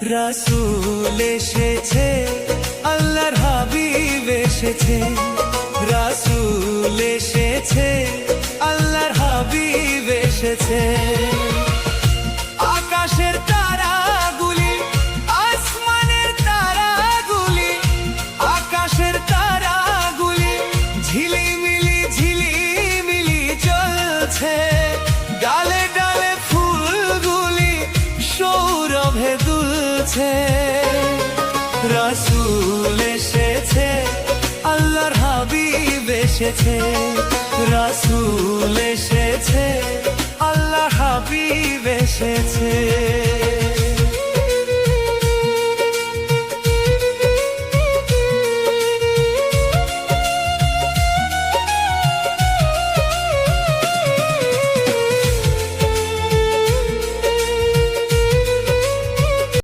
রাসূল এসেছে, আল্লাহর হাবিব এসেছে। রাসূল এসেছে, আল্লাহর হাবিব এসেছে। আকাশের তারাগুলি, আসমানের তারাগুলি, আকাশের তারাগুলি ঝিলিমিলি ঝিলিমিলি জ্বলছে। ডালে ডালে ফুলগুলি সৌরভে দুলছে। রাসূল এসেছে, আল্লাহর হাবিব এসেছে। রাসূল এসেছে, আল্লাহর হাবিব এসেছে।